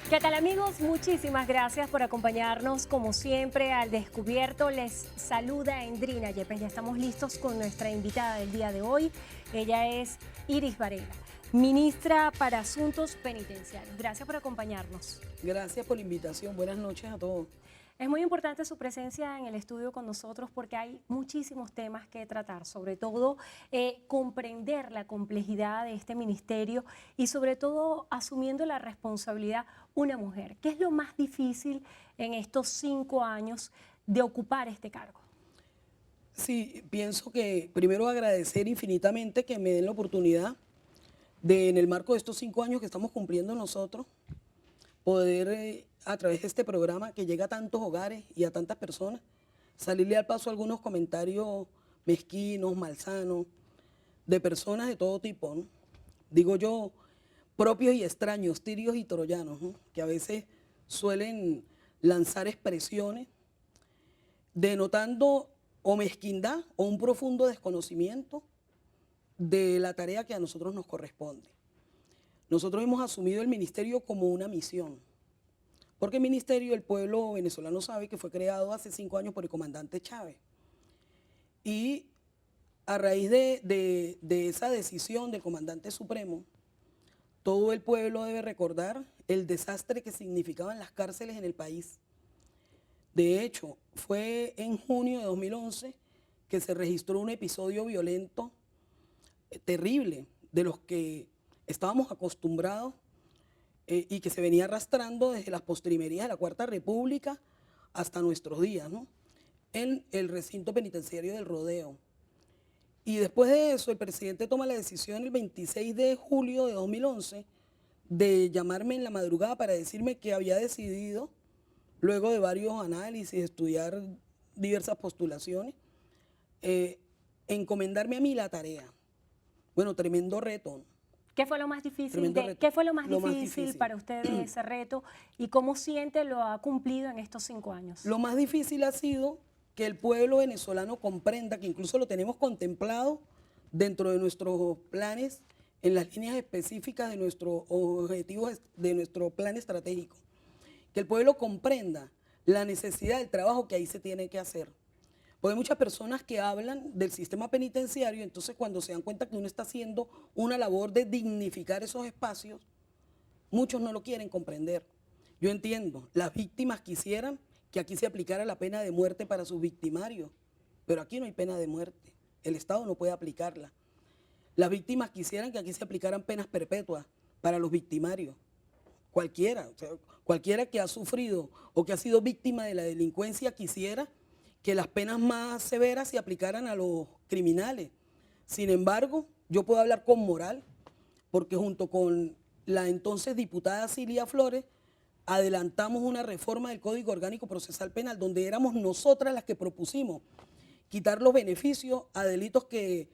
¿Qué tal, amigos? Muchísimas gracias por acompañarnos como siempre al Descubierto. Les saluda Endrina Yepes. Ya estamos listos con nuestra invitada del día de hoy. Ella es Iris Varela, ministra para Asuntos Penitenciarios. Gracias por acompañarnos. Gracias por la invitación. Buenas noches a todos. Es muy importante su presencia en el estudio con nosotros porque hay muchísimos temas que tratar, sobre todo comprender la complejidad de este ministerio y sobre todo asumiendo la responsabilidad una mujer. ¿Qué es lo más difícil en estos 5 años de ocupar este cargo? Sí, pienso que primero agradecer infinitamente que me den la oportunidad de, en el marco de estos 5 años que estamos cumpliendo nosotros, poder a través de este programa que llega a tantos hogares y a tantas personas, salirle al paso a algunos comentarios mezquinos, malsanos, de personas de todo tipo, ¿no? Digo yo, propios y extraños, tirios y troyanos, ¿no? Que a veces suelen lanzar expresiones denotando o mezquindad o un profundo desconocimiento de la tarea que a nosotros nos corresponde. Nosotros hemos asumido el ministerio como una misión, porque el ministerio, el pueblo venezolano sabe que fue creado hace 5 años por el comandante Chávez. Y a raíz de esa decisión del comandante supremo, todo el pueblo debe recordar el desastre que significaban las cárceles en el país. De hecho, fue en junio de 2011 que se registró un episodio violento terrible de los que estábamos acostumbrados y que se venía arrastrando desde las postrimerías de la Cuarta República hasta nuestros días, ¿no? En el recinto penitenciario del Rodeo. Y después de eso, el presidente toma la decisión el 26 de julio de 2011 de llamarme en la madrugada para decirme que había decidido, luego de varios análisis, estudiar diversas postulaciones, encomendarme a mí la tarea. Bueno, tremendo reto. ¿Qué fue lo más difícil Tremendo reto. qué fue lo Lo más difícil difícil. para usted de ese reto y cómo siente lo ha cumplido en estos 5 años? Lo más difícil ha sido que el pueblo venezolano comprenda que incluso lo tenemos contemplado dentro de nuestros planes, en las líneas específicas de nuestros objetivos, de nuestro plan estratégico. Que el pueblo comprenda la necesidad del trabajo que ahí se tiene que hacer. Porque hay muchas personas que hablan del sistema penitenciario, entonces cuando se dan cuenta que uno está haciendo una labor de dignificar esos espacios, muchos no lo quieren comprender. Yo entiendo, las víctimas quisieran que aquí se aplicara la pena de muerte para sus victimarios, pero aquí no hay pena de muerte, el Estado no puede aplicarla. Las víctimas quisieran que aquí se aplicaran penas perpetuas para los victimarios, cualquiera, o sea, cualquiera que ha sufrido o que ha sido víctima de la delincuencia quisiera que las penas más severas se aplicaran a los criminales. Sin embargo, yo puedo hablar con moral, porque junto con la entonces diputada Cilia Flores, adelantamos una reforma del Código Orgánico Procesal Penal, donde éramos nosotras las que propusimos quitar los beneficios a delitos que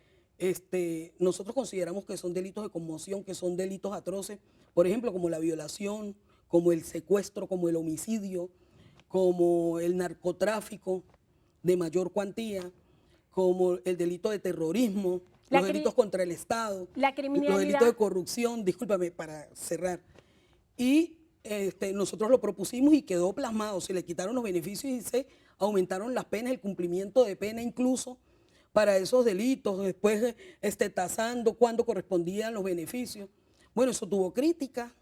nosotros consideramos que son delitos de conmoción, que son delitos atroces, por ejemplo, como la violación, como el secuestro, como el homicidio, como el narcotráfico de mayor cuantía, como el delito de terrorismo, los delitos contra el Estado, la los delitos de corrupción, discúlpame para cerrar. Y nosotros lo propusimos y quedó plasmado, se le quitaron los beneficios y se aumentaron las penas, el cumplimiento de pena incluso para esos delitos, después tasando cuándo correspondían los beneficios. Bueno, eso tuvo crítica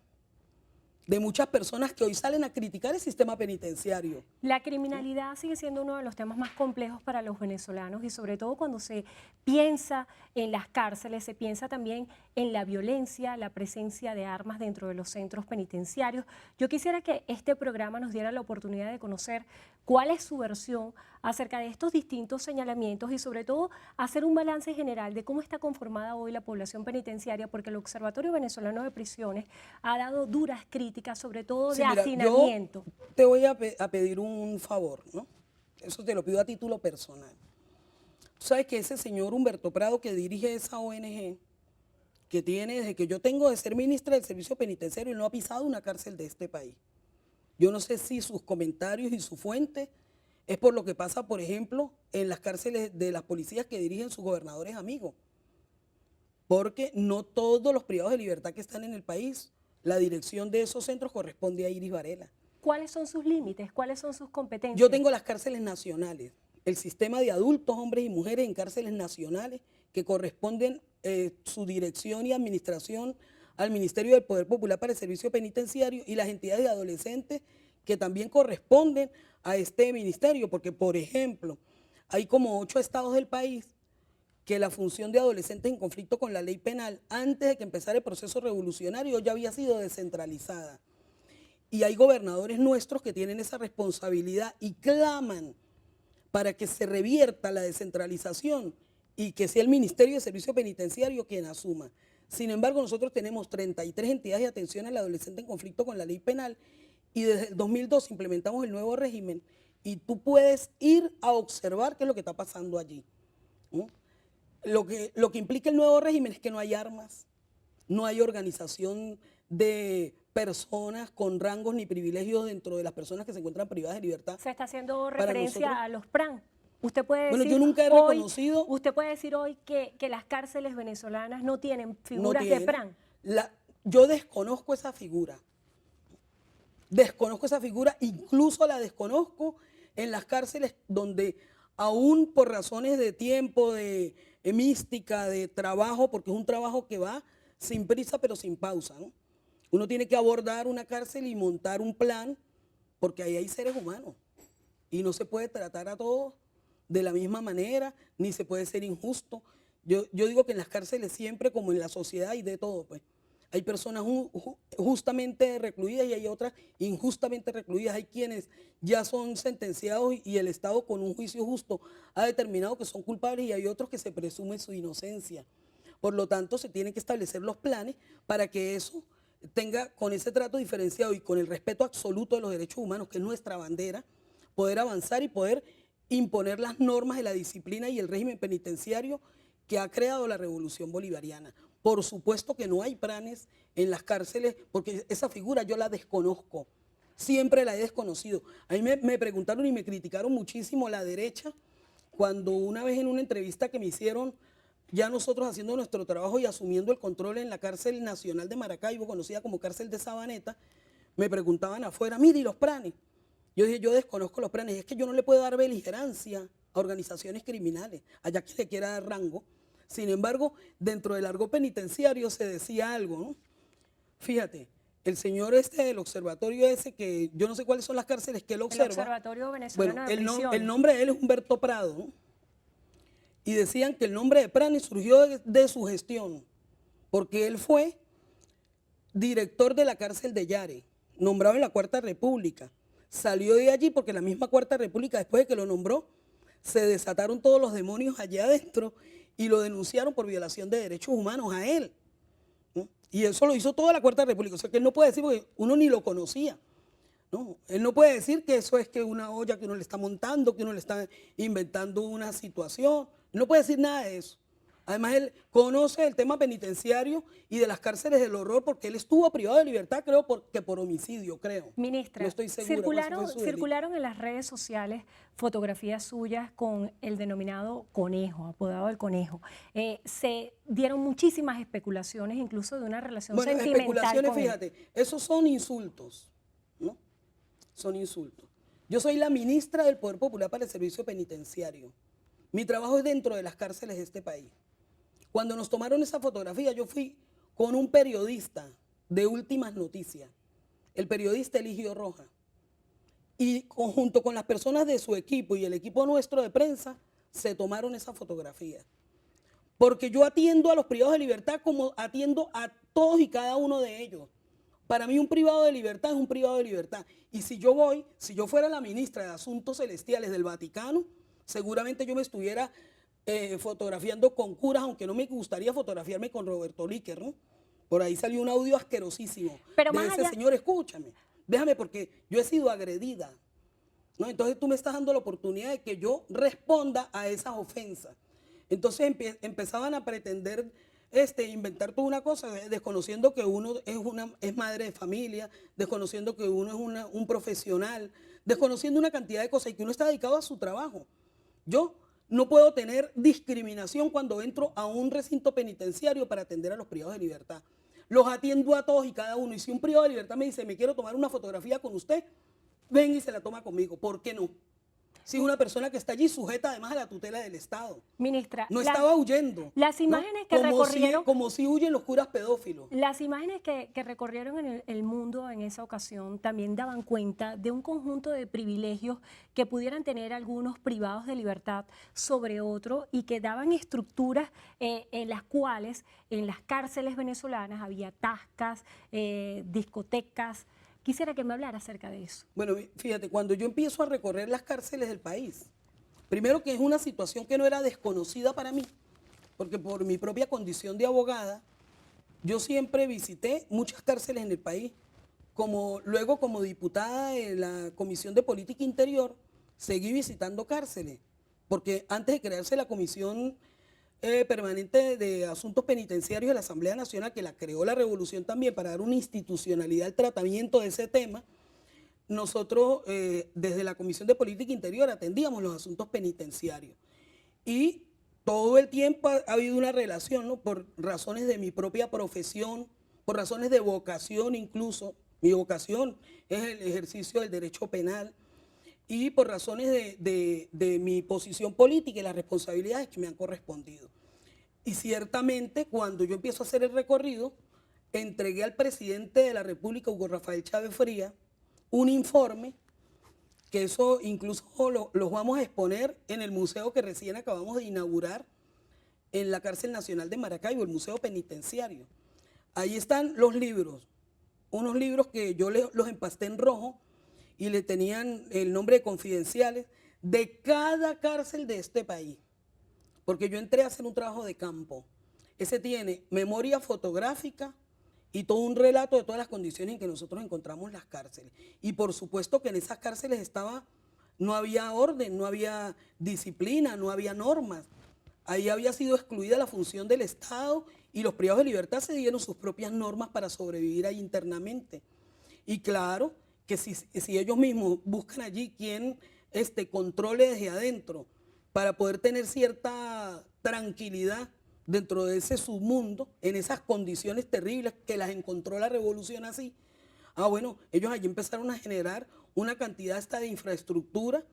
de muchas personas que hoy salen a criticar el sistema penitenciario. La criminalidad sigue siendo uno de los temas más complejos para los venezolanos y sobre todo cuando se piensa en las cárceles, se piensa también en la violencia, la presencia de armas dentro de los centros penitenciarios. Yo quisiera que este programa nos diera la oportunidad de conocer cuál es su versión acerca de estos distintos señalamientos y sobre todo hacer un balance general de cómo está conformada hoy la población penitenciaria, porque el Observatorio Venezolano de Prisiones ha dado duras críticas, sobre todo Sí, de mira, hacinamiento. yo te voy a pedir un favor, ¿no? Eso te lo pido a título personal. Tú sabes que ese señor Humberto Prado que dirige esa ONG, que tiene desde que yo tengo de ser ministra del Servicio Penitenciario, él no ha pisado una cárcel de este país. Yo no sé si sus comentarios y su fuente es por lo que pasa, por ejemplo, en las cárceles de las policías que dirigen sus gobernadores amigos. Porque no todos los privados de libertad que están en el país la dirección de esos centros corresponde a Iris Varela. ¿Cuáles son sus límites? ¿Cuáles son sus competencias? Yo tengo las cárceles nacionales, el sistema de adultos, hombres y mujeres en cárceles nacionales que corresponden su dirección y administración al Ministerio del Poder Popular para el Servicio Penitenciario, y las entidades de adolescentes que también corresponden a este ministerio, porque por ejemplo, hay como 8 estados del país que la función de adolescentes en conflicto con la ley penal, antes de que empezara el proceso revolucionario, ya había sido descentralizada. Y hay gobernadores nuestros que tienen esa responsabilidad y claman para que se revierta la descentralización y que sea el Ministerio de Servicio Penitenciario quien asuma. Sin embargo, nosotros tenemos 33 entidades de atención al adolescente en conflicto con la ley penal, y desde el 2002 implementamos el nuevo régimen, y tú puedes ir a observar qué es lo que está pasando allí, ¿no? Lo que implica el nuevo régimen es que no hay armas, no hay organización de personas con rangos ni privilegios dentro de las personas que se encuentran privadas de libertad. Se está haciendo Para referencia nosotros, a los PRAN. Usted puede bueno, decir yo nunca he hoy, reconocido. usted puede decir hoy que las cárceles venezolanas no tienen No figuras de tiene. PRAN. Yo desconozco esa figura. Desconozco esa figura, incluso la desconozco en las cárceles donde aún por razones de tiempo, de mística, de trabajo, porque es un trabajo que va sin prisa pero sin pausa, ¿no? Uno tiene que abordar una cárcel y montar un plan, porque ahí hay seres humanos y no se puede tratar a todos de la misma manera, ni se puede ser injusto. Yo digo que en las cárceles siempre, como en la sociedad, hay de todo, pues. Hay personas justamente recluidas y hay otras injustamente recluidas. Hay quienes ya son sentenciados y el Estado con un juicio justo ha determinado que son culpables, y hay otros que se presume su inocencia. Por lo tanto, se tienen que establecer los planes para que eso tenga, con ese trato diferenciado y con el respeto absoluto de los derechos humanos, que es nuestra bandera, poder avanzar y poder imponer las normas de la disciplina y el régimen penitenciario que ha creado la Revolución Bolivariana. Por supuesto que no hay planes en las cárceles, porque esa figura yo la desconozco, siempre la he desconocido. A mí me preguntaron y me criticaron muchísimo la derecha cuando una vez en una entrevista que me hicieron, ya nosotros haciendo nuestro trabajo y asumiendo el control en la cárcel nacional de Maracaibo, conocida como cárcel de Sabaneta, me preguntaban afuera, mire, ¿y los planes? Yo dije, yo desconozco los planes, es que yo no le puedo dar beligerancia a organizaciones criminales, allá quien le quiera dar rango. Sin embargo, dentro del argot penitenciario se decía algo, ¿no? Fíjate, el señor del observatorio ese, que yo no sé cuáles son las cárceles que él observa. El Observatorio Venezolano de Prisiones. El nombre de él es Humberto Prado, ¿no? Y decían que el nombre de Prani surgió de su gestión, porque él fue director de la cárcel de Yare, nombrado en la Cuarta República. Salió de allí porque la misma Cuarta República, después de que lo nombró, se desataron todos los demonios allá adentro y lo denunciaron por violación de derechos humanos a él, ¿no? Y eso lo hizo toda la Cuarta República. O sea que él no puede decir, porque uno ni lo conocía, ¿no? Él no puede decir que eso es que una olla que uno le está montando, que uno le está inventando una situación. No puede decir nada de eso. Además, él conoce el tema penitenciario y de las cárceles del horror, porque él estuvo privado de libertad, creo que por homicidio, creo. Ministra, no estoy segura, circularon en las redes sociales fotografías suyas con el denominado conejo, apodado el conejo. Se dieron muchísimas especulaciones, incluso de una relación sentimental especulaciones, con él. fíjate, esos son insultos, ¿no? Son insultos. Yo soy la ministra del Poder Popular para el Servicio Penitenciario. Mi trabajo es dentro de las cárceles de este país. Cuando nos tomaron esa fotografía, yo fui con un periodista de Últimas Noticias, el periodista Eligio Rojas, y junto con las personas de su equipo y el equipo nuestro de prensa, se tomaron esa fotografía. Porque yo atiendo a los privados de libertad como atiendo a todos y cada uno de ellos. Para mí un privado de libertad es un privado de libertad. Y si yo fuera la ministra de Asuntos Celestiales del Vaticano, seguramente yo me estuviera fotografiando con curas, aunque no me gustaría fotografiarme con Roberto Líquer, ¿no? Por ahí salió un audio asquerosísimo. Pero de ese señor, escúchame, déjame, porque yo he sido agredida, ¿no? Entonces tú me estás dando la oportunidad de que yo responda a esas ofensas. Entonces empezaban a pretender inventar toda una cosa, desconociendo que uno es madre de familia, desconociendo que uno es un profesional, desconociendo una cantidad de cosas y que uno está dedicado a su trabajo. Yo no puedo tener discriminación cuando entro a un recinto penitenciario para atender a los privados de libertad. los atiendo a todos y cada uno. Y si un privado de libertad me dice, me quiero tomar una fotografía con usted, ven y se la toma conmigo. ¿Por qué no? Si es una persona que está allí sujeta además a la tutela del Estado. Ministra, No estaba huyendo. las ¿no? imágenes que recorrieron... Como si huyen los curas pedófilos. Las imágenes que recorrieron en el mundo en esa ocasión también daban cuenta de un conjunto de privilegios que pudieran tener algunos privados de libertad sobre otros y que daban estructuras en las cuales en las cárceles venezolanas había tascas, discotecas. Quisiera que me hablara acerca de eso. Bueno, fíjate, cuando yo empiezo a recorrer las cárceles del país, primero que es una situación que no era desconocida para mí, porque por mi propia condición de abogada, yo siempre visité muchas cárceles en el país. Luego como diputada de la Comisión de Política Interior, seguí visitando cárceles, porque antes de crearse la Comisión Permanente de Asuntos Penitenciarios de la Asamblea Nacional, que la creó la Revolución también para dar una institucionalidad al tratamiento de ese tema, nosotros desde la Comisión de Política Interior atendíamos los asuntos penitenciarios. Y todo el tiempo ha habido una relación, ¿no? Por razones de mi propia profesión, por razones de vocación incluso. Mi vocación es el ejercicio del derecho penal y por razones de mi posición política y las responsabilidades que me han correspondido. Y ciertamente cuando yo empiezo a hacer el recorrido, entregué al presidente de la República, Hugo Rafael Chávez Frías, un informe que eso incluso los vamos a exponer en el museo que recién acabamos de inaugurar en la Cárcel Nacional de Maracaibo, el Museo Penitenciario. Ahí están los libros, unos libros que yo los empasté en rojo y le tenían el nombre de confidenciales de cada cárcel de este país, porque yo entré a hacer un trabajo de campo. Ese tiene memoria fotográfica y todo un relato de todas las condiciones en que nosotros encontramos las cárceles. Y por supuesto que en esas cárceles no había orden, no había disciplina, no había normas. Ahí había sido excluida la función del Estado y los privados de libertad se dieron sus propias normas para sobrevivir ahí internamente. Y claro que si ellos mismos buscan allí quien controle desde adentro para poder tener cierta tranquilidad dentro de ese submundo, en esas condiciones terribles que las encontró la revolución así, bueno, ellos allí empezaron a generar una cantidad de infraestructura.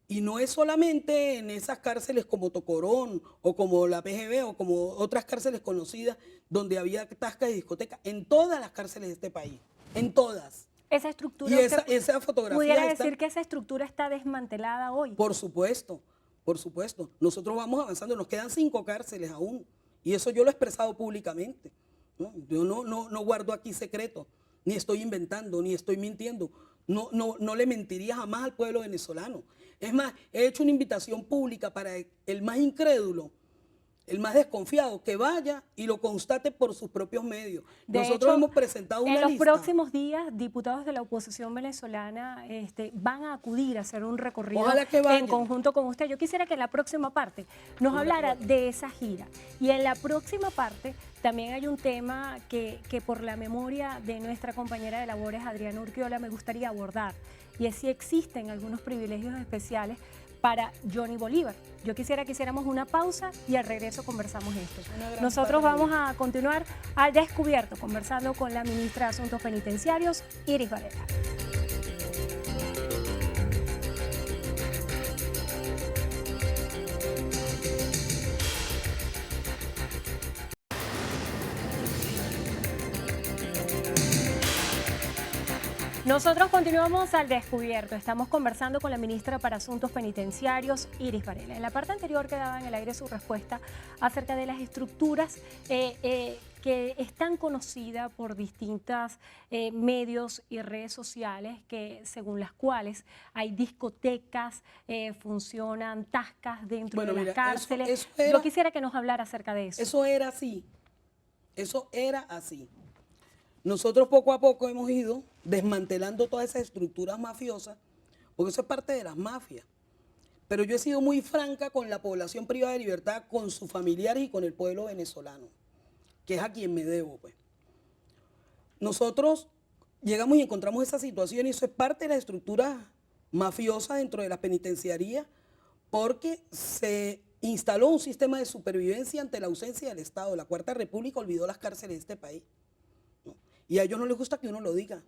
Y no es solamente en esas cárceles como Tocorón o como la PGB o como otras cárceles conocidas donde había tascas y discotecas, en todas las cárceles de este país, en todas. Esa estructura. Y esa fotografía ¿Pudiera decir que esa estructura está desmantelada hoy? Por supuesto, por supuesto. Nosotros vamos avanzando, nos quedan 5 cárceles aún. Y eso yo lo he expresado públicamente, ¿no? Yo no guardo aquí secretos, ni estoy inventando, ni estoy mintiendo. No le mentiría jamás al pueblo venezolano. Es más, he hecho una invitación pública para el más incrédulo, el más desconfiado, que vaya y lo constate por sus propios medios. Nosotros hemos presentado una lista. En los próximos días, diputados de la oposición venezolana van a acudir a hacer un recorrido en conjunto con usted. Yo quisiera que en la próxima parte nos hablara de esa gira. Y en la próxima parte también hay un tema que por la memoria de nuestra compañera de labores, Adriana Urquiola, me gustaría abordar. Y es si existen algunos privilegios especiales para Johnny Bolívar. Yo quisiera que hiciéramos una pausa y al regreso conversamos esto. Nosotros vamos a continuar al descubierto conversando con la ministra de Asuntos Penitenciarios, Iris Varela. Nosotros continuamos al descubierto. Estamos conversando con la ministra para Asuntos Penitenciarios, Iris Varela. En la parte anterior quedaba en el aire su respuesta acerca de las estructuras que están conocidas por distintos medios y redes sociales, según las cuales hay discotecas, funcionan tascas dentro de las cárceles. Yo quisiera que nos hablara acerca de eso. Eso era así. Eso era así. Nosotros poco a poco hemos ido desmantelando todas esas estructuras mafiosas, porque eso es parte de las mafias. Pero yo he sido muy franca con la población privada de libertad, con sus familiares y con el pueblo venezolano, que es a quien me debo, pues. Nosotros llegamos y encontramos esa situación y eso es parte de la estructura mafiosa dentro de la penitenciaría, porque se instaló un sistema de supervivencia ante la ausencia del Estado. La Cuarta República olvidó las cárceles de este país. y a ellos no les gusta que uno lo diga.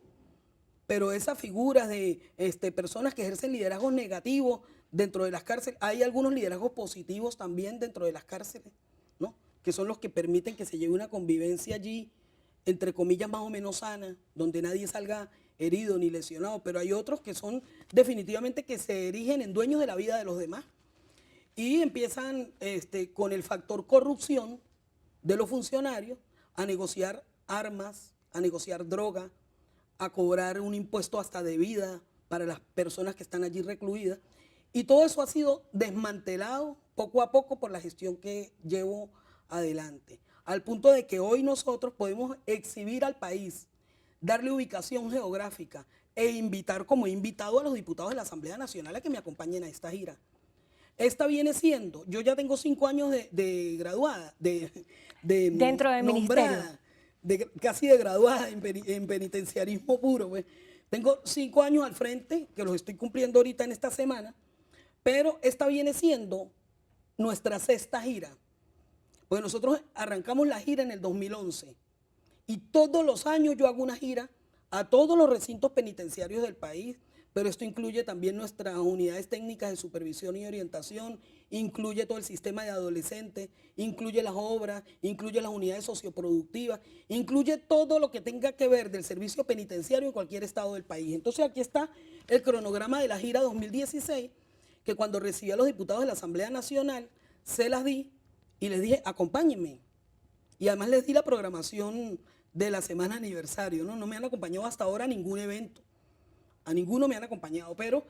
Pero esas figuras de personas que ejercen liderazgos negativos dentro de las cárceles, hay algunos liderazgos positivos también dentro de las cárceles, ¿no? Que son los que permiten que se lleve una convivencia allí, entre comillas, más o menos sana, donde nadie salga herido ni lesionado, pero hay otros que son definitivamente que se erigen en dueños de la vida de los demás y empiezan con el factor corrupción de los funcionarios a negociar armas, a negociar droga, a cobrar un impuesto hasta de vida para las personas que están allí recluidas. Y todo eso ha sido desmantelado poco a poco por la gestión que llevo adelante, al punto de que hoy nosotros podemos exhibir al país, darle ubicación geográfica e invitar, como he invitado a los diputados de la Asamblea Nacional a que me acompañen a esta gira. Esta viene siendo, yo ya tengo 5 años de graduada, dentro del ministerio, casi de graduada en penitenciarismo puro. Pues. Tengo 5 años al frente, que los estoy cumpliendo ahorita en esta semana, pero esta viene siendo nuestra 6ª gira. Pues nosotros arrancamos la gira en el 2011 y todos los años yo hago una gira a todos los recintos penitenciarios del país, pero esto incluye también nuestras unidades técnicas de supervisión y orientación, incluye todo el sistema de adolescentes, incluye las obras, incluye las unidades socioproductivas, incluye todo lo que tenga que ver del servicio penitenciario en cualquier estado del país. Entonces aquí está el cronograma de la gira 2016, que cuando recibí a los diputados de la Asamblea Nacional, se las di y les dije, acompáñenme. Y además les di la programación de la semana aniversario, ¿no? No me han acompañado hasta ahora a ningún evento. A ninguno me han acompañado, pero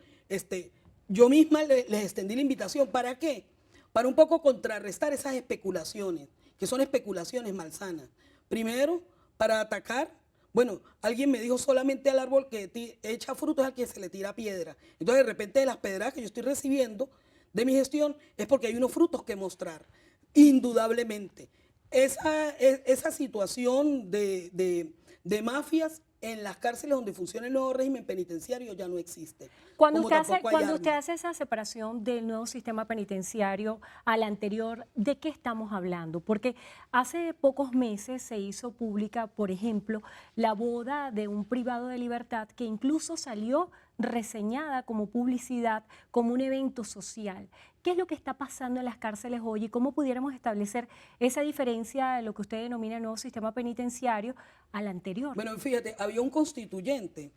yo misma les extendí la invitación. ¿Para qué? Para un poco contrarrestar esas especulaciones, que son especulaciones malsanas. Primero, para atacar, bueno, alguien me dijo solamente al árbol que echa frutos es al que se le tira piedra. Entonces, de repente, de las pedradas que yo estoy recibiendo de mi gestión es porque hay unos frutos que mostrar, indudablemente. Esa situación de mafias en las cárceles donde funciona el nuevo régimen penitenciario ya no existe. Cuando usted hace esa separación del nuevo sistema penitenciario al anterior, ¿de qué estamos hablando? Porque hace pocos meses se hizo pública, por ejemplo, la boda de un privado de libertad que incluso salió reseñada como publicidad, como un evento social. ¿Qué es lo que está pasando en las cárceles hoy y cómo pudiéramos establecer esa diferencia de lo que usted denomina el nuevo sistema penitenciario al anterior? Bueno, fíjate, había un constituyente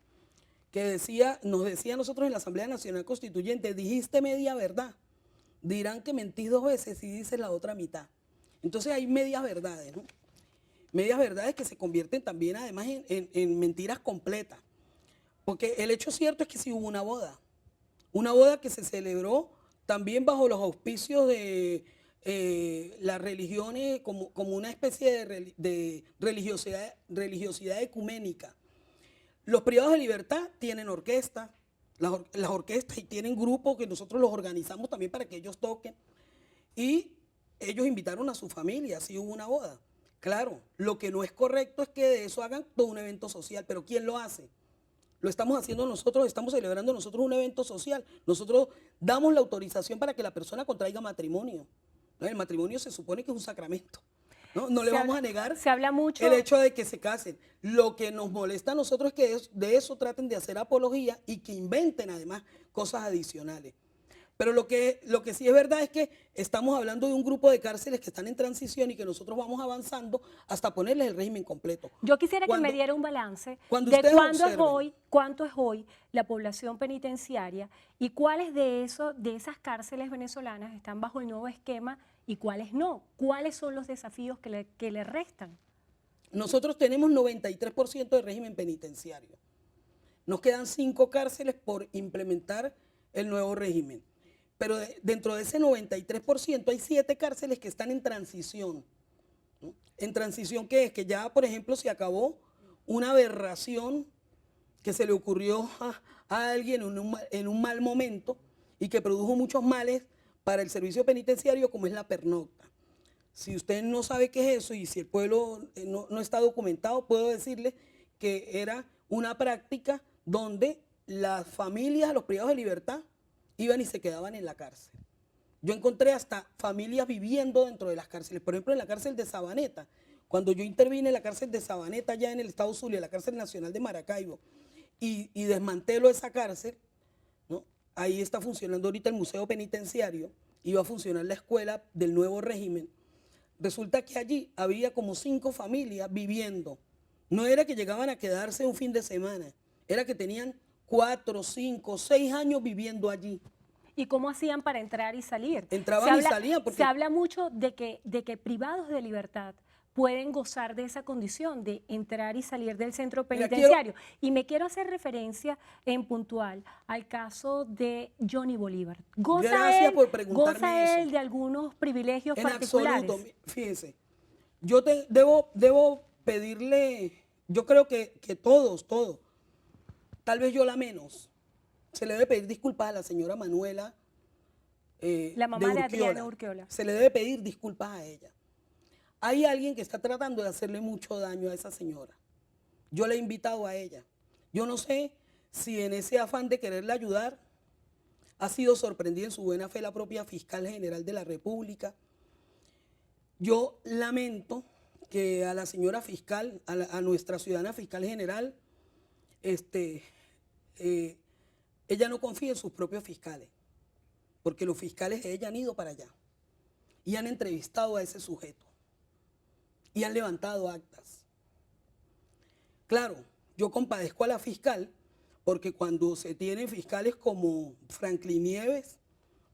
que nos decía a nosotros en la Asamblea Nacional Constituyente, dijiste media verdad, dirán que mentís 2 veces y dices la otra mitad. Entonces hay medias verdades, ¿no? Medias verdades que se convierten también además en mentiras completas. Porque el hecho cierto es que sí hubo una boda que se celebró también bajo los auspicios de las religiones como una especie de religiosidad ecuménica. Los privados de libertad tienen orquesta, las orquestas y tienen grupos que nosotros los organizamos también para que ellos toquen. Y ellos invitaron a su familia, así hubo una boda. Claro, lo que no es correcto es que de eso hagan todo un evento social, pero ¿quién lo hace? Lo estamos haciendo nosotros, estamos celebrando nosotros un evento social. Nosotros damos la autorización para que la persona contraiga matrimonio. ¿No? El matrimonio se supone que es un sacramento. No le vamos a negar se habla mucho el hecho de que se casen. Lo que nos molesta a nosotros es que de eso traten de hacer apología y que inventen además cosas adicionales. Pero lo que sí es verdad es que estamos hablando de un grupo de cárceles que están en transición y que nosotros vamos avanzando hasta ponerles el régimen completo. Yo quisiera que me diera un balance de cuánto es hoy la población penitenciaria y cuáles de esas cárceles venezolanas están bajo el nuevo esquema y cuáles no. ¿Cuáles son los desafíos que le restan? Nosotros tenemos 93% de régimen penitenciario. Nos quedan 5 cárceles por implementar el nuevo régimen. Pero dentro de ese 93% hay 7 cárceles que están en transición. ¿No? ¿En transición qué es? Que ya, por ejemplo, se acabó una aberración que se le ocurrió a alguien en un mal momento y que produjo muchos males para el servicio penitenciario, como es la pernocta. Si usted no sabe qué es eso y si el pueblo no está documentado, puedo decirle que era una práctica donde las familias, los privados de libertad, iban y se quedaban en la cárcel. Yo encontré hasta familias viviendo dentro de las cárceles. Por ejemplo, en la cárcel de Sabaneta, Cuando yo intervine en la cárcel de Sabaneta, allá en el estado Zulia, la cárcel nacional de Maracaibo, y desmantelo esa cárcel, ¿no? Ahí está funcionando ahorita el museo penitenciario, iba a funcionar la escuela del nuevo régimen. Resulta que allí había como 5 familias viviendo. No era que llegaban a quedarse un fin de semana, era que tenían 4, 5, 6 años viviendo allí. ¿Y cómo hacían para entrar y salir? Entraban y salían porque... Se habla mucho de que privados de libertad pueden gozar de esa condición de entrar y salir del centro penitenciario. Y me quiero hacer referencia en puntual al caso de Johnny Bolívar. Gracias por preguntarme ¿Goza él eso. de algunos privilegios En particulares? absoluto, fíjense, yo debo pedirle, yo creo que todos, tal vez yo la menos, se le debe pedir disculpas a la señora Manuela la mamá de Adriana Urquiola. Se le debe pedir disculpas a ella. Hay alguien que está tratando de hacerle mucho daño a esa señora. Yo le he invitado a ella. Yo no sé si en ese afán de quererle ayudar ha sido sorprendida en su buena fe la propia fiscal general de la República. Yo lamento que a la señora fiscal, a nuestra ciudadana fiscal general, ella no confía en sus propios fiscales, porque los fiscales de ella han ido para allá y han entrevistado a ese sujeto y han levantado actas. Claro, yo compadezco a la fiscal porque cuando se tienen fiscales como Franklin Nieves,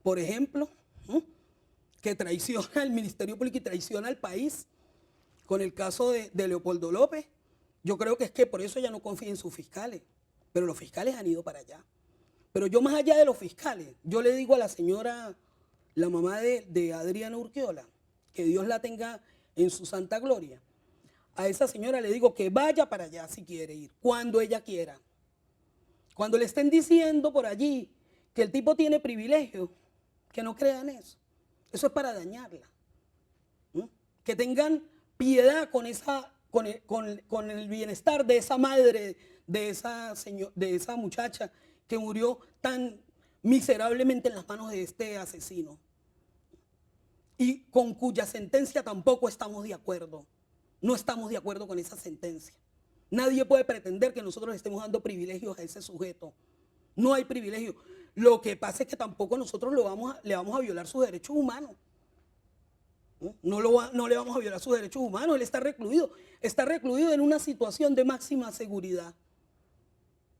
por ejemplo, ¿no?, que traiciona al Ministerio Público y traiciona al país, con el caso de Leopoldo López, yo creo que es que por eso ella no confía en sus fiscales, pero los fiscales han ido para allá. Pero yo más allá de los fiscales, yo le digo a la señora, la mamá de Adriana Urquiola, que Dios la tenga en su santa gloria, a esa señora le digo que vaya para allá si quiere ir, cuando ella quiera. Cuando le estén diciendo por allí que el tipo tiene privilegio, que no crean eso. Eso es para dañarla. ¿No? Que tengan piedad con el bienestar de esa madre, de esa muchacha que murió tan miserablemente en las manos de este asesino. Y con cuya sentencia tampoco estamos de acuerdo. No estamos de acuerdo con esa sentencia. Nadie puede pretender que nosotros le estemos dando privilegios a ese sujeto. No hay privilegio. Lo que pasa es que tampoco nosotros le vamos a violar sus derechos humanos. No le vamos a violar sus derechos humanos. Él está recluido en una situación de máxima seguridad.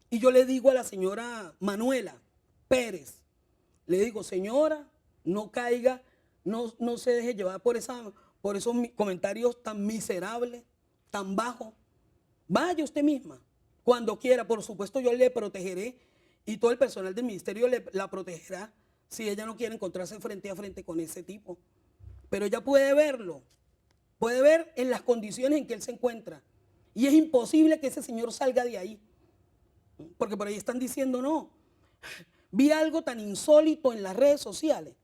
Y yo le digo a la señora Manuela Pérez, le digo, señora, no caiga, no se deje llevar por esos comentarios tan miserables, tan bajos. Vaya usted misma, cuando quiera. Por supuesto, yo le protegeré y todo el personal del ministerio la protegerá si ella no quiere encontrarse frente a frente con ese tipo. Pero ella puede verlo, puede ver en las condiciones en que él se encuentra. Y es imposible que ese señor salga de ahí. Porque por ahí están diciendo, no. Vi algo tan insólito en las redes sociales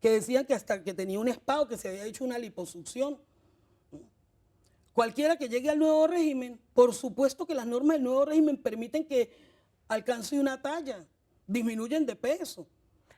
que decían que hasta que tenía un espado, que se había hecho una liposucción. Cualquiera que llegue al nuevo régimen, por supuesto que las normas del nuevo régimen permiten que alcance una talla, disminuyen de peso.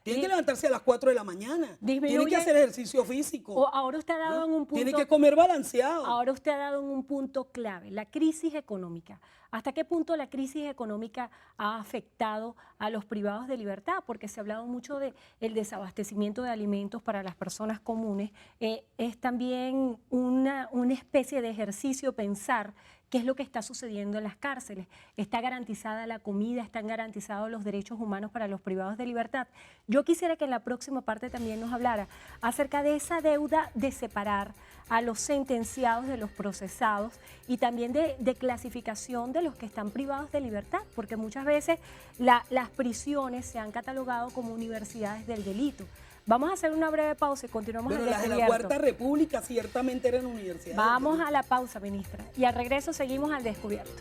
Tiene que levantarse a las 4 de la mañana, tiene que hacer ejercicio físico. O ahora usted ha dado en un punto... Tiene que comer balanceado. Ahora usted ha dado en un punto clave, la crisis económica. ¿Hasta qué punto la crisis económica ha afectado a los privados de libertad? Porque se ha hablado mucho del desabastecimiento de alimentos para las personas comunes. Es también una especie de ejercicio pensar qué es lo que está sucediendo en las cárceles. ¿Está garantizada la comida? ¿Están garantizados los derechos humanos para los privados de libertad? Yo quisiera que en la próxima parte también nos hablara acerca de esa deuda de separar a los sentenciados de los procesados y también de clasificación de los que están privados de libertad, porque muchas veces las prisiones se han catalogado como universidades del delito. Vamos a hacer una breve pausa y continuamos al descubierto. Las de la Cuarta República ciertamente eran universidades. Vamos a la pausa, ministra, y al regreso seguimos al descubierto.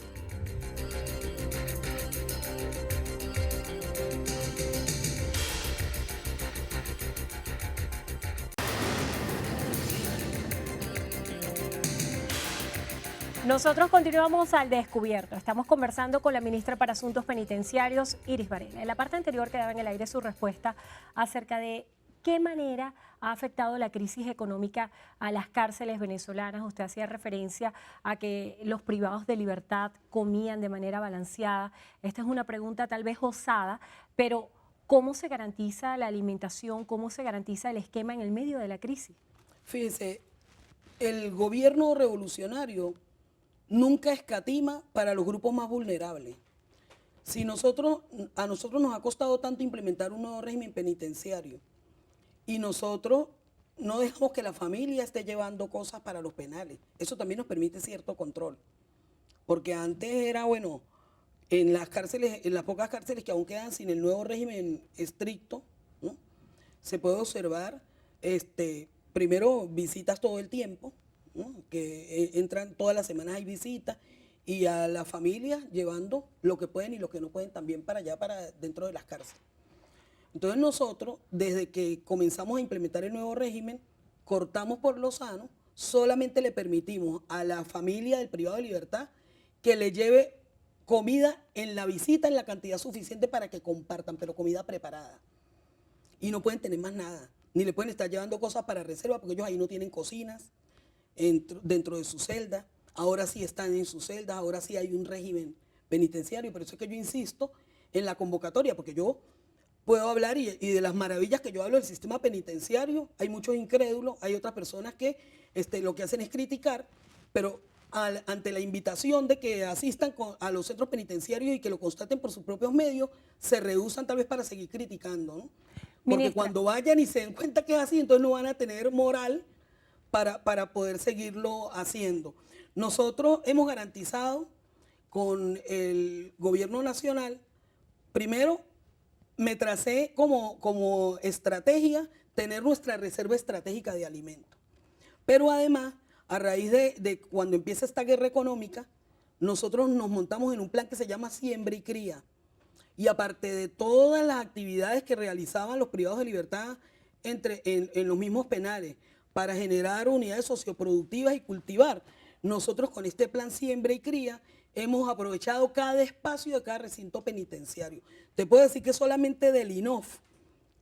Nosotros continuamos al descubierto. Estamos conversando con la ministra para Asuntos Penitenciarios, Iris Varela. En la parte anterior quedaba en el aire su respuesta acerca de qué manera ha afectado la crisis económica a las cárceles venezolanas. Usted hacía referencia a que los privados de libertad comían de manera balanceada. Esta es una pregunta tal vez osada, pero ¿cómo se garantiza la alimentación? ¿Cómo se garantiza el esquema en el medio de la crisis? Fíjese, el gobierno revolucionario nunca escatima para los grupos más vulnerables. Si a nosotros nos ha costado tanto implementar un nuevo régimen penitenciario y nosotros no dejamos que la familia esté llevando cosas para los penales, eso también nos permite cierto control. Porque antes era, bueno, en las cárceles, en las pocas cárceles que aún quedan sin el nuevo régimen estricto, ¿no? Se puede observar, primero, visitas todo el tiempo, ¿no? Que entran todas las semanas, hay visitas, y a las familias llevando lo que pueden y lo que no pueden también para allá, para dentro de las cárceles. Entonces nosotros, desde que comenzamos a implementar el nuevo régimen, cortamos por lo sano, solamente le permitimos a la familia del privado de libertad que le lleve comida en la visita en la cantidad suficiente para que compartan, pero comida preparada. Y no pueden tener más nada, ni le pueden estar llevando cosas para reserva, porque ellos ahí no tienen cocinas dentro de su celda. Ahora sí están en sus celdas, ahora sí hay un régimen penitenciario. Por eso es que yo insisto en la convocatoria, porque yo puedo hablar y de las maravillas que yo hablo del sistema penitenciario. Hay muchos incrédulos, hay otras personas que lo que hacen es criticar, pero ante la invitación de que asistan a los centros penitenciarios y que lo constaten por sus propios medios, se rehusan tal vez para seguir criticando, ¿no? Porque Ministra, cuando vayan y se den cuenta que es así, entonces no van a tener moral para poder seguirlo haciendo. Nosotros hemos garantizado con el gobierno nacional, primero me tracé como estrategia tener nuestra reserva estratégica de alimentos. Pero además, a raíz de cuando empieza esta guerra económica, nosotros nos montamos en un plan que se llama Siembra y Cría. Y aparte de todas las actividades que realizaban los privados de libertad en los mismos penales para generar unidades socioproductivas y cultivar, nosotros con este plan Siembra y Cría hemos aprovechado cada espacio de cada recinto penitenciario. Te puedo decir que solamente del INOF,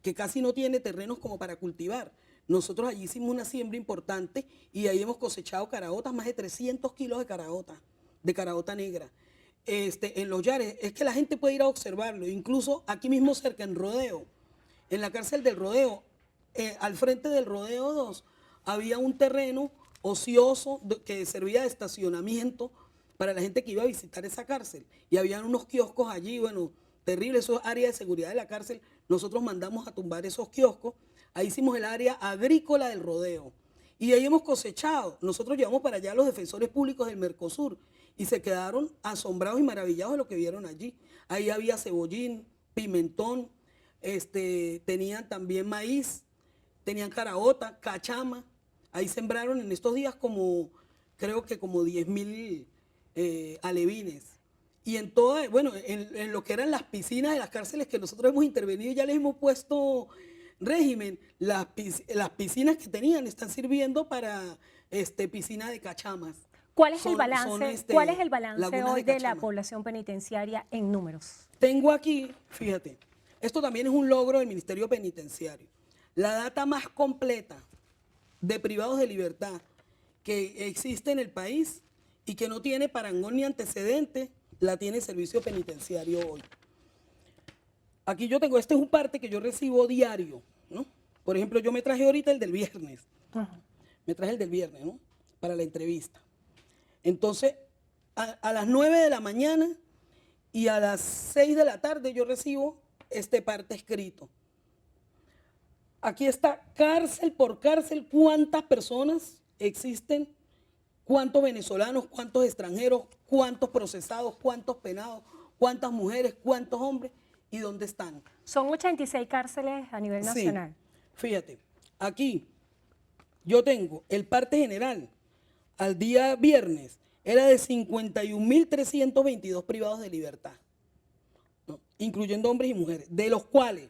que casi no tiene terrenos como para cultivar, nosotros allí hicimos una siembra importante y ahí hemos cosechado caraotas, más de 300 kilos de caraota negra. En los Yares, es que la gente puede ir a observarlo, incluso aquí mismo cerca en Rodeo, en la cárcel del Rodeo, al frente del Rodeo 2, había un terreno ocioso que servía de estacionamiento para la gente que iba a visitar esa cárcel. Y habían unos kioscos allí, bueno, terribles, esos áreas de seguridad de la cárcel. Nosotros mandamos a tumbar esos kioscos. Ahí hicimos el área agrícola del Rodeo. Y ahí hemos cosechado. Nosotros llevamos para allá a los defensores públicos del Mercosur y se quedaron asombrados y maravillados de lo que vieron allí. Ahí había cebollín, pimentón, tenían también maíz, tenían caraota, cachama. Ahí sembraron en estos días creo que como 10.000 alevines. Y en lo que eran las piscinas de las cárceles que nosotros hemos intervenido, ya les hemos puesto régimen. Las piscinas que tenían están sirviendo para piscina de cachamas. ¿Cuál es el balance, hoy de la cachama. población penitenciaria en números? Tengo aquí, fíjate, esto también es un logro del Ministerio Penitenciario. La data más completa de privados de libertad que existe en el país y que no tiene parangón ni antecedente, la tiene el Servicio Penitenciario hoy. Aquí yo tengo, este es un parte que yo recibo diario, ¿no? Por ejemplo, yo me traje ahorita el del viernes. Me traje el del viernes, ¿no? Para la entrevista. Entonces, a las 9 de la mañana y a las 6 de la tarde yo recibo este parte escrito. Aquí está cárcel por cárcel, cuántas personas existen, cuántos venezolanos, cuántos extranjeros, cuántos procesados, cuántos penados, cuántas mujeres, cuántos hombres y dónde están. Son 86 cárceles a nivel nacional. Sí, fíjate, aquí yo tengo el parte general al día viernes, era de 51.322 privados de libertad, ¿no? Incluyendo hombres y mujeres, de los cuales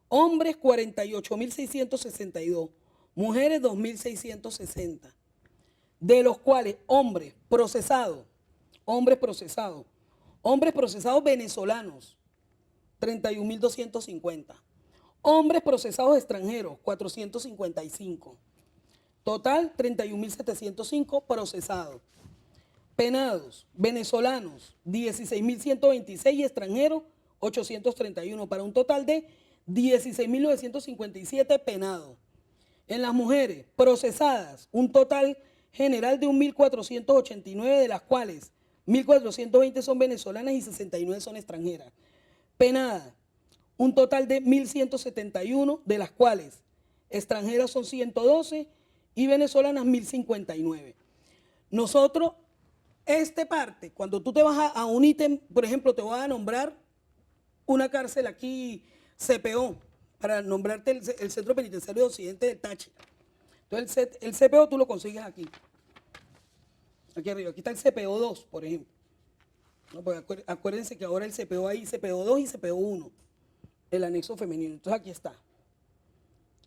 hombres 48.662, mujeres 2.660, de los cuales hombres procesados venezolanos, 31.250, Hombres procesados extranjeros, 455. Total, 31.705 procesados. Penados, venezolanos, 16.126 y extranjeros, 831, para un total de 16.957 penados. En las mujeres procesadas, un total general de 1.489, de las cuales 1.420 son venezolanas y 69 son extranjeras. Penadas, un total de 1.171, de las cuales extranjeras son 112 y venezolanas 1.059. Nosotros, parte, cuando tú te vas a un ítem, por ejemplo, te voy a nombrar una cárcel aquí, CPO, para nombrarte el Centro Penitenciario de Occidente de Táchira. Entonces, el CPO tú lo consigues aquí. Aquí arriba. Aquí está el CPO 2, por ejemplo. ¿No? Porque acuérdense que ahora el CPO hay CPO 2 y CPO 1, el anexo femenino. Entonces, aquí está.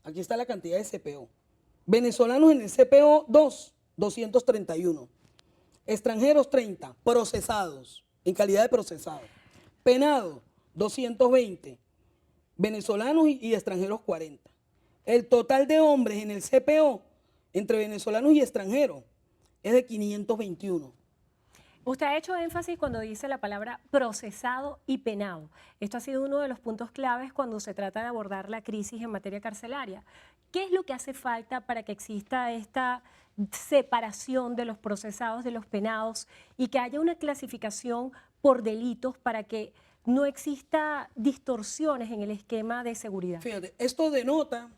Aquí está la cantidad de CPO. Venezolanos en el CPO 2, 231. Extranjeros, 30. Procesados, en calidad de procesados. Penados, 220. Venezolanos y extranjeros, 40. El total de hombres en el CPO, entre venezolanos y extranjeros, es de 521. Usted ha hecho énfasis cuando dice la palabra procesado y penado. Esto ha sido uno de los puntos claves cuando se trata de abordar la crisis en materia carcelaria. ¿Qué es lo que hace falta para que exista esta separación de los procesados de los penados y que haya una clasificación por delitos para que no exista distorsiones en el esquema de seguridad? Fíjate, esto denota,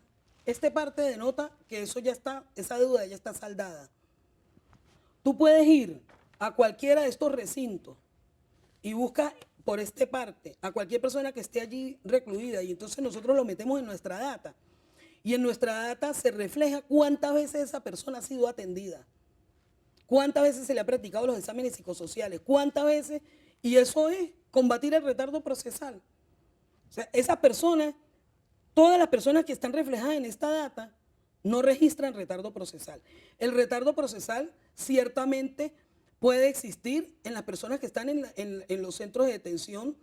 parte denota que eso ya está, esa deuda ya está saldada. Tú puedes ir a cualquiera de estos recintos y busca por parte a cualquier persona que esté allí recluida y entonces nosotros lo metemos en nuestra data. Y en nuestra data se refleja cuántas veces esa persona ha sido atendida, cuántas veces se le ha practicado los exámenes psicosociales, cuántas veces, y eso es combatir el retardo procesal. O sea, esas personas, todas las personas que están reflejadas en esta data, no registran retardo procesal. El retardo procesal ciertamente puede existir en las personas que están en los centros de detención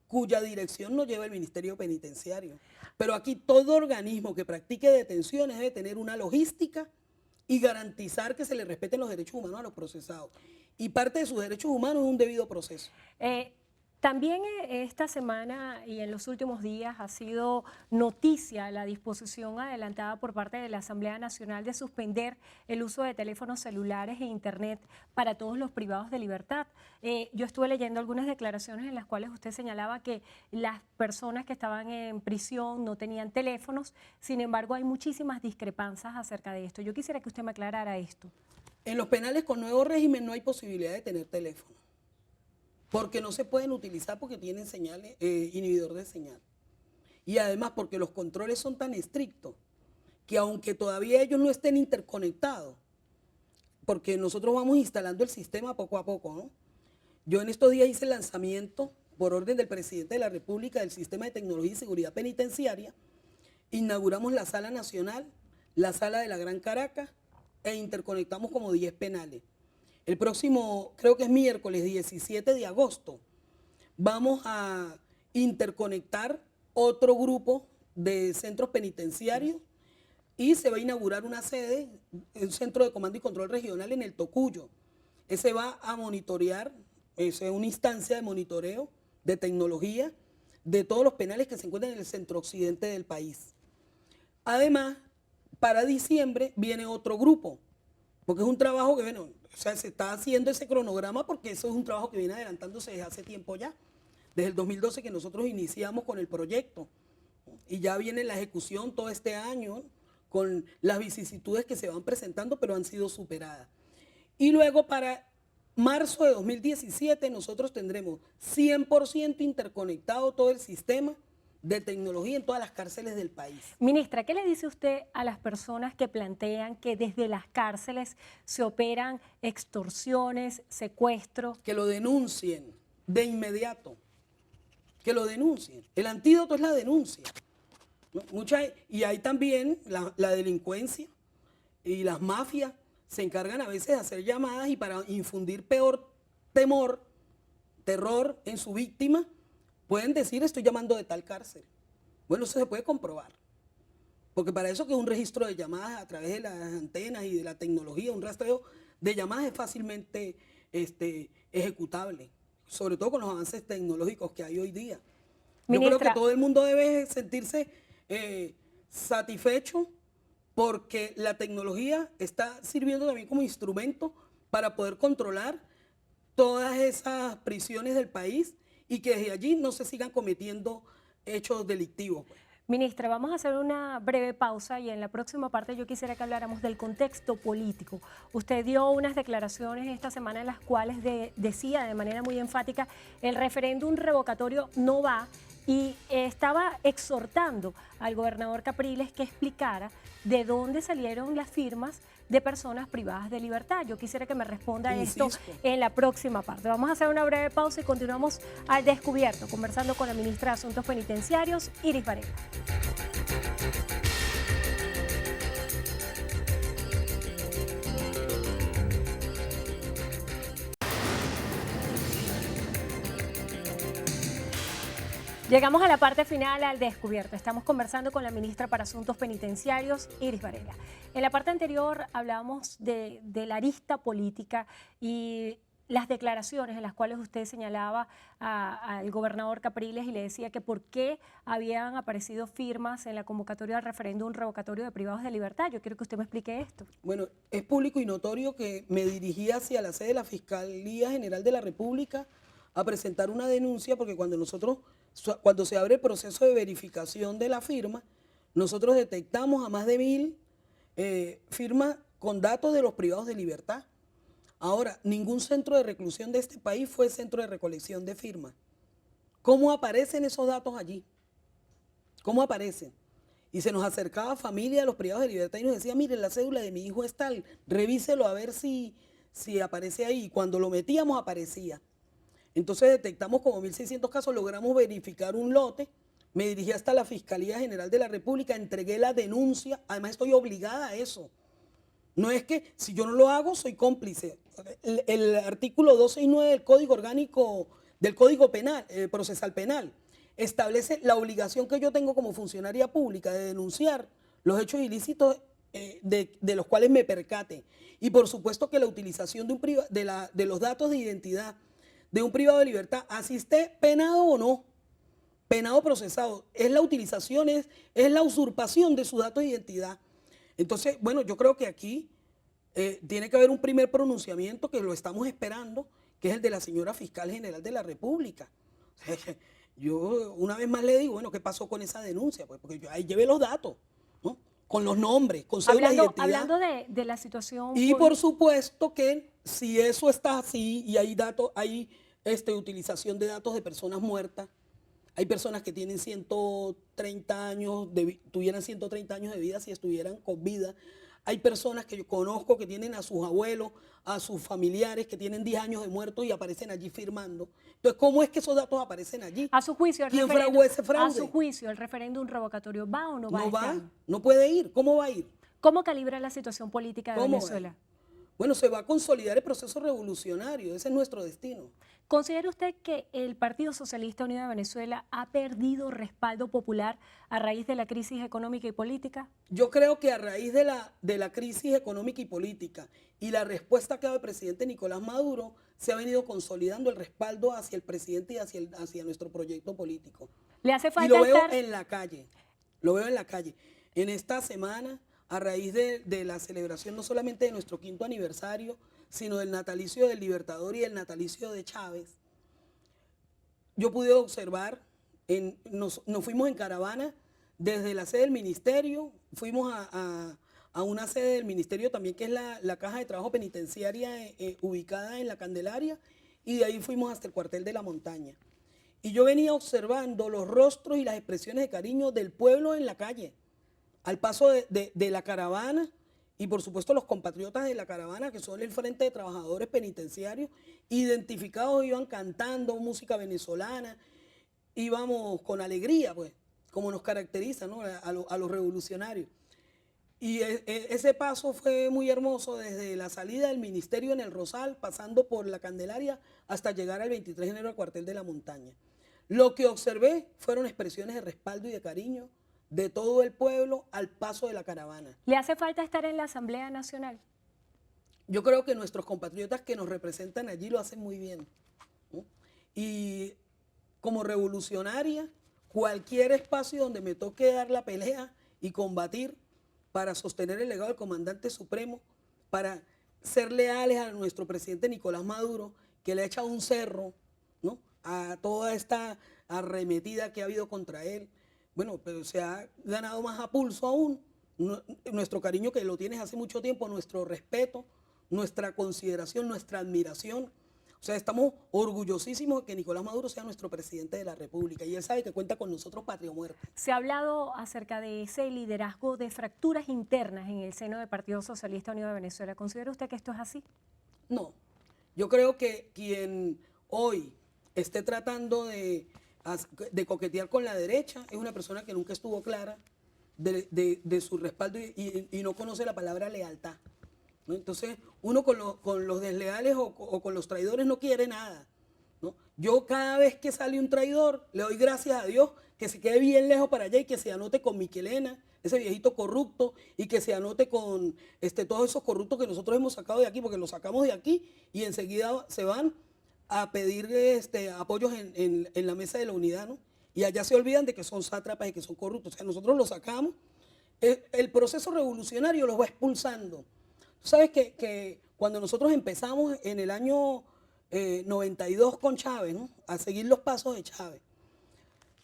cuya dirección no lleva el Ministerio Penitenciario. Pero aquí todo organismo que practique detenciones debe tener una logística y garantizar que se le respeten los derechos humanos a los procesados. Y parte de sus derechos humanos es un debido proceso. También esta semana y en los últimos días ha sido noticia la disposición adelantada por parte de la Asamblea Nacional de suspender el uso de teléfonos celulares e internet para todos los privados de libertad. Yo estuve leyendo algunas declaraciones en las cuales usted señalaba que las personas que estaban en prisión no tenían teléfonos, sin embargo hay muchísimas discrepancias acerca de esto. Yo quisiera que usted me aclarara esto. En los penales con nuevo régimen no hay posibilidad de tener teléfono, porque no se pueden utilizar porque tienen señales, inhibidor de señal. Y además porque los controles son tan estrictos que aunque todavía ellos no estén interconectados, porque nosotros vamos instalando el sistema poco a poco, ¿no? Yo en estos días hice el lanzamiento, por orden del presidente de la República, del Sistema de Tecnología y Seguridad Penitenciaria. Inauguramos la Sala Nacional, la Sala de la Gran Caracas e interconectamos como 10 penales. El próximo, creo que es miércoles 17 de agosto, vamos a interconectar otro grupo de centros penitenciarios y se va a inaugurar una sede, un centro de comando y control regional en el Tocuyo. Ese va a monitorear, es una instancia de monitoreo de tecnología de todos los penales que se encuentran en el centro occidente del país. Además, para diciembre viene otro grupo, porque es un trabajo que, bueno, o sea, se está haciendo ese cronograma porque eso es un trabajo que viene adelantándose desde hace tiempo ya, desde el 2012 que nosotros iniciamos con el proyecto y ya viene la ejecución todo este año con las vicisitudes que se van presentando pero han sido superadas. Y luego para marzo de 2017 nosotros tendremos 100% interconectado todo el sistema de tecnología en todas las cárceles del país. Ministra, ¿qué le dice usted a las personas que plantean que desde las cárceles se operan extorsiones, secuestros? Que lo denuncien de inmediato, que lo denuncien. El antídoto es la denuncia. Y hay también la delincuencia y las mafias se encargan a veces de hacer llamadas y para infundir peor terror en su víctima, pueden decir estoy llamando de tal cárcel. Bueno, eso se puede comprobar. Porque para eso que un registro de llamadas a través de las antenas y de la tecnología, un rastreo de llamadas es fácilmente ejecutable, sobre todo con los avances tecnológicos que hay hoy día. Yo creo que Ministra, todo el mundo debe sentirse satisfecho porque la tecnología está sirviendo también como instrumento para poder controlar todas esas prisiones del país y que desde allí no se sigan cometiendo hechos delictivos, pues. Ministra, vamos a hacer una breve pausa y en la próxima parte yo quisiera que habláramos del contexto político. Usted dio unas declaraciones esta semana en las cuales decía de manera muy enfática el referéndum revocatorio no va y estaba exhortando al gobernador Capriles que explicara de dónde salieron las firmas de personas privadas de libertad. Yo quisiera que me responda esto Insisto. en la próxima parte. Vamos a hacer una breve pausa y continuamos al descubierto, conversando con la ministra de Asuntos Penitenciarios, Iris Varela. Llegamos a la parte final al descubierto. Estamos conversando con la ministra para Asuntos Penitenciarios, Iris Varela. En la parte anterior hablábamos de la arista política y las declaraciones en las cuales usted señalaba al gobernador Capriles y le decía que por qué habían aparecido firmas en la convocatoria del referéndum revocatorio de privados de libertad. Yo quiero que usted me explique esto. Bueno, es público y notorio que me dirigí hacia la sede de la Fiscalía General de la República a presentar una denuncia porque cuando se abre el proceso de verificación de la firma, nosotros detectamos a más de 1000 firmas con datos de los privados de libertad. Ahora, ningún centro de reclusión de este país fue centro de recolección de firmas. ¿Cómo aparecen esos datos allí? ¿Cómo aparecen? Y se nos acercaba familia de los privados de libertad y nos decía, mire, la cédula de mi hijo es tal, revíselo a ver si aparece ahí. Y cuando lo metíamos aparecía. Entonces detectamos como 1600 casos, logramos verificar un lote, me dirigí hasta la Fiscalía General de la República, entregué la denuncia, además estoy obligada a eso. No es que si yo no lo hago, soy cómplice. El artículo 269 del Código Orgánico, del Código Penal, Procesal Penal, establece la obligación que yo tengo como funcionaria pública de denunciar los hechos ilícitos de los cuales me percate. Y por supuesto que la utilización de los datos de identidad de un privado de libertad, así esté penado o no, penado o procesado, es la utilización, es la usurpación de sus datos de identidad. Entonces, bueno, yo creo que aquí tiene que haber un primer pronunciamiento que lo estamos esperando, que es el de la señora Fiscal General de la República. Yo una vez más le digo, bueno, ¿qué pasó con esa denuncia? Pues porque yo ahí llevé los datos, ¿no? Con los nombres, con cédulas de identidad. Hablando de la situación... Y por supuesto que si eso está así y hay datos, hay utilización de datos de personas muertas, hay personas que tienen 130 años, tuvieran 130 años de vida si estuvieran con vida. Hay personas que yo conozco que tienen a sus abuelos, a sus familiares que tienen 10 años de muertos y aparecen allí firmando. Entonces, ¿cómo es que esos datos aparecen allí? A su juicio, ¿Quién fraguó ese fraude? A su juicio, ¿el referéndum revocatorio va o no va? No va, no puede ir. ¿Cómo va a ir? ¿Cómo calibra la situación política de Venezuela? Bueno, se va a consolidar el proceso revolucionario, ese es nuestro destino. ¿Considera usted que el Partido Socialista Unido de Venezuela ha perdido respaldo popular a raíz de la crisis económica y política? Yo creo que a raíz de la crisis económica y política y la respuesta que ha dado el presidente Nicolás Maduro, se ha venido consolidando el respaldo hacia el presidente y hacia nuestro proyecto político. ¿Le hace falta y lo veo en la calle, lo veo en la calle. En esta semana, a raíz de la celebración no solamente de nuestro 5º aniversario, sino del natalicio del Libertador y del natalicio de Chávez, yo pude observar, nos fuimos en caravana desde la sede del ministerio, fuimos a una sede del ministerio también que es la Caja de Trabajo Penitenciaria ubicada en La Candelaria, y de ahí fuimos hasta el cuartel de La Montaña. Y yo venía observando los rostros y las expresiones de cariño del pueblo en la calle, al paso de la caravana, y por supuesto los compatriotas de la caravana, que son el Frente de Trabajadores Penitenciarios, identificados, iban cantando música venezolana, íbamos con alegría, pues, como nos caracteriza, ¿no?, a los revolucionarios. Y ese paso fue muy hermoso desde la salida del ministerio en el Rosal, pasando por La Candelaria, hasta llegar al 23 de enero al cuartel de La Montaña. Lo que observé fueron expresiones de respaldo y de cariño de todo el pueblo al paso de la caravana. ¿Le hace falta estar en la Asamblea Nacional? Yo creo que nuestros compatriotas que nos representan allí lo hacen muy bien, ¿no? Y como revolucionaria, cualquier espacio donde me toque dar la pelea y combatir para sostener el legado del comandante supremo, para ser leales a nuestro presidente Nicolás Maduro, que le ha echado un cerro, ¿no?, a toda esta arremetida que ha habido contra él. Bueno, pero se ha ganado más a pulso aún. Nuestro cariño, que lo tienes hace mucho tiempo, nuestro respeto, nuestra consideración, nuestra admiración. O sea, estamos orgullosísimos de que Nicolás Maduro sea nuestro presidente de la República y él sabe que cuenta con nosotros patria o muerte. Se ha hablado acerca de ese liderazgo de fracturas internas en el seno del Partido Socialista Unido de Venezuela. ¿Considera usted que esto es así? No, yo creo que quien hoy esté tratando de coquetear con la derecha es una persona que nunca estuvo clara de su respaldo y no conoce la palabra lealtad, ¿no? Entonces, uno con los desleales o con los traidores no quiere nada, ¿no? Yo cada vez que sale un traidor, le doy gracias a Dios que se quede bien lejos para allá y que se anote con Miquelena, ese viejito corrupto, y que se anote con todos esos corruptos que nosotros hemos sacado de aquí, porque los sacamos de aquí y enseguida se van a pedir apoyos en la mesa de la unidad, ¿no? Y allá se olvidan de que son sátrapas y que son corruptos. O sea, nosotros los sacamos. El proceso revolucionario los va expulsando. Tú sabes que cuando nosotros empezamos en el año 92 con Chávez, ¿no?, a seguir los pasos de Chávez,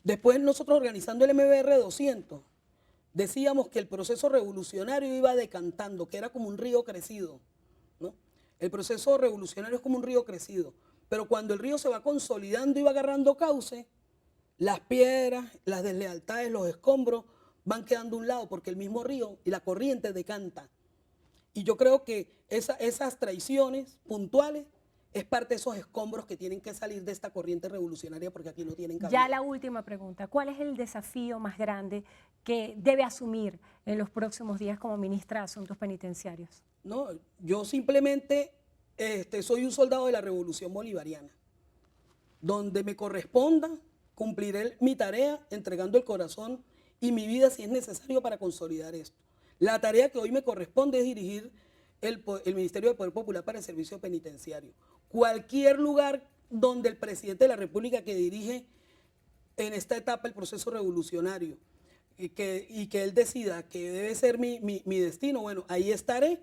después nosotros organizando el MBR 200, decíamos que el proceso revolucionario iba decantando, que era como un río crecido, ¿no? El proceso revolucionario es como un río crecido, pero cuando el río se va consolidando y va agarrando cauce, las piedras, las deslealtades, los escombros van quedando a un lado porque el mismo río y la corriente decanta. Y yo creo que esas traiciones puntuales es parte de esos escombros que tienen que salir de esta corriente revolucionaria porque aquí no tienen cabida. Ya la última pregunta, ¿cuál es el desafío más grande que debe asumir en los próximos días como ministra de Asuntos Penitenciarios? No, yo simplemente soy un soldado de la Revolución Bolivariana. Donde me corresponda, cumpliré mi tarea entregando el corazón y mi vida si es necesario para consolidar esto. La tarea que hoy me corresponde es dirigir el Ministerio de Poder Popular para el Servicio Penitenciario. Cualquier lugar donde el presidente de la República, que dirige en esta etapa el proceso revolucionario y que él decida que debe ser mi destino, bueno, ahí estaré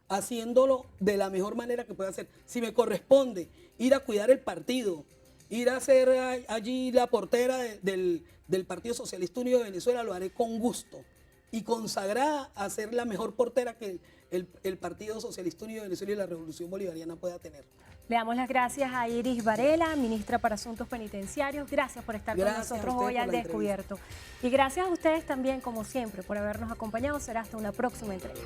haciéndolo de la mejor manera que pueda hacer. Si me corresponde ir a cuidar el partido, ir a ser allí la portera del Partido Socialista Unido de Venezuela, lo haré con gusto y consagrada a ser la mejor portera que el Partido Socialista Unido de Venezuela y la Revolución Bolivariana pueda tener. Le damos las gracias a Iris Varela, ministra para Asuntos Penitenciarios. Gracias por estar con nosotros hoy al Descubierto. Y gracias a ustedes también, como siempre, por habernos acompañado. Será hasta una próxima entrega.